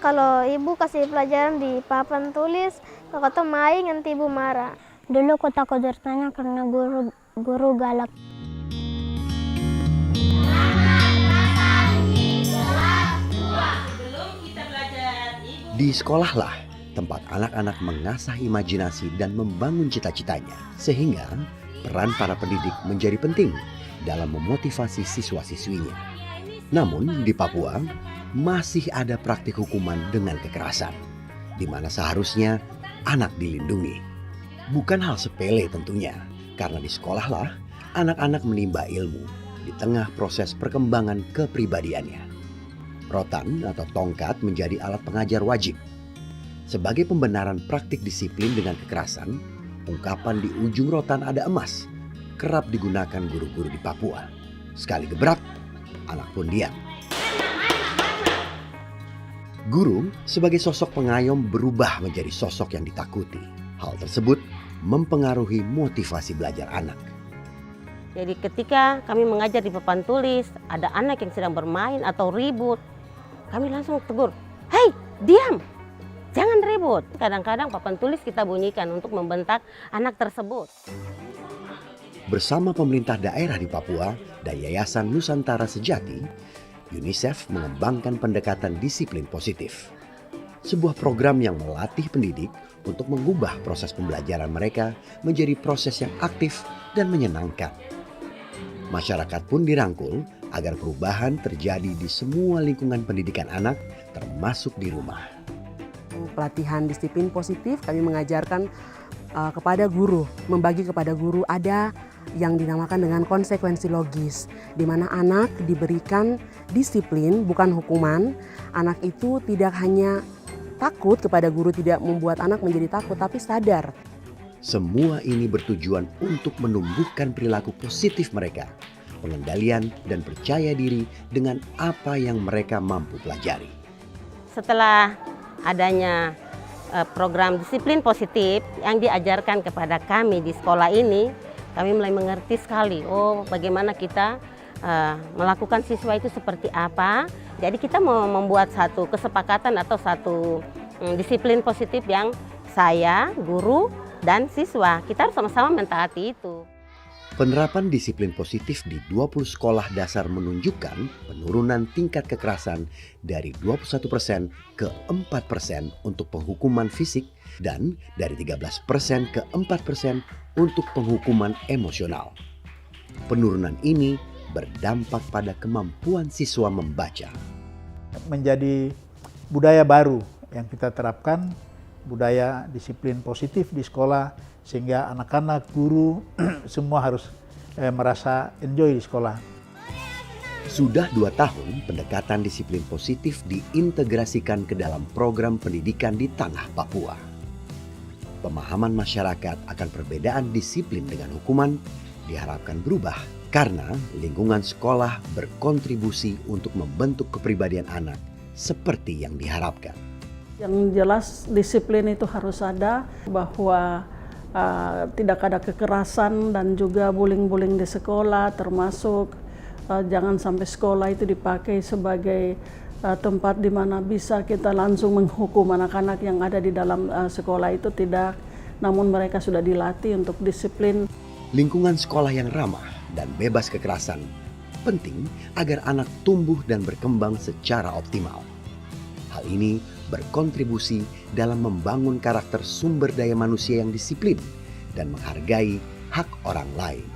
kalau ibu kasih pelajaran di papan tulis, kalau tuh main nanti ibu marah. Dulu aku takut bertanya karena guru galak. Di sekolahlah tempat anak-anak mengasah imajinasi dan membangun cita-citanya. Sehingga peran para pendidik menjadi penting dalam memotivasi siswa-siswinya. Namun di Papua masih ada praktik hukuman dengan kekerasan, di mana seharusnya anak dilindungi. Bukan hal sepele tentunya, karena di sekolahlah anak-anak menimba ilmu di tengah proses perkembangan kepribadiannya. Rotan atau tongkat menjadi alat pengajar wajib. Sebagai pembenaran praktik disiplin dengan kekerasan, ungkapan di ujung rotan ada emas kerap digunakan guru-guru di Papua. Sekali gebrak, anak pun diam. Guru sebagai sosok pengayom berubah menjadi sosok yang ditakuti. Hal tersebut mempengaruhi motivasi belajar anak. Jadi ketika kami mengajar di papan tulis, ada anak yang sedang bermain atau ribut, kami langsung tegur, "Hei, diam! Jangan ribut." Kadang-kadang papan tulis kita bunyikan untuk membentak anak tersebut. Bersama pemerintah daerah di Papua dan Yayasan Nusantara Sejati, UNICEF mengembangkan pendekatan disiplin positif. Sebuah program yang melatih pendidik untuk mengubah proses pembelajaran mereka menjadi proses yang aktif dan menyenangkan. Masyarakat pun dirangkul agar perubahan terjadi di semua lingkungan pendidikan anak, termasuk di rumah. Pelatihan disiplin positif kami mengajarkan kepada guru, membagi kepada guru ada yang dinamakan dengan konsekuensi logis, di mana anak diberikan disiplin bukan hukuman. Anak itu tidak hanya takut kepada guru, tidak membuat anak menjadi takut, tapi sadar. Semua ini bertujuan untuk menumbuhkan perilaku positif mereka, pengendalian dan percaya diri dengan apa yang mereka mampu pelajari. Setelah adanya program disiplin positif yang diajarkan kepada kami di sekolah ini, kami mulai mengerti sekali, bagaimana kita melakukan siswa itu seperti apa. Jadi kita mau membuat satu kesepakatan atau satu disiplin positif yang saya, guru, dan siswa, kita harus sama-sama mentaati itu. Penerapan disiplin positif di 20 sekolah dasar menunjukkan penurunan tingkat kekerasan dari 21% ke 4% untuk penghukuman fisik dan dari 13% ke 4% untuk penghukuman emosional. Penurunan ini berdampak pada kemampuan siswa membaca. Menjadi budaya baru yang kita terapkan, budaya disiplin positif di sekolah, sehingga anak-anak, guru, semua harus merasa enjoy di sekolah. Sudah 2 tahun pendekatan disiplin positif diintegrasikan ke dalam program pendidikan di tanah Papua. Pemahaman masyarakat akan perbedaan disiplin dengan hukuman diharapkan berubah karena lingkungan sekolah berkontribusi untuk membentuk kepribadian anak seperti yang diharapkan. Yang jelas disiplin itu harus ada, bahwa tidak ada kekerasan dan juga bullying-bullying di sekolah, termasuk jangan sampai sekolah itu dipakai sebagai tempat di mana bisa kita langsung menghukum anak-anak yang ada di dalam sekolah itu, tidak. Namun mereka sudah dilatih untuk disiplin. Lingkungan sekolah yang ramah dan bebas kekerasan penting agar anak tumbuh dan berkembang secara optimal. Hal ini berkontribusi dalam membangun karakter sumber daya manusia yang disiplin dan menghargai hak orang lain.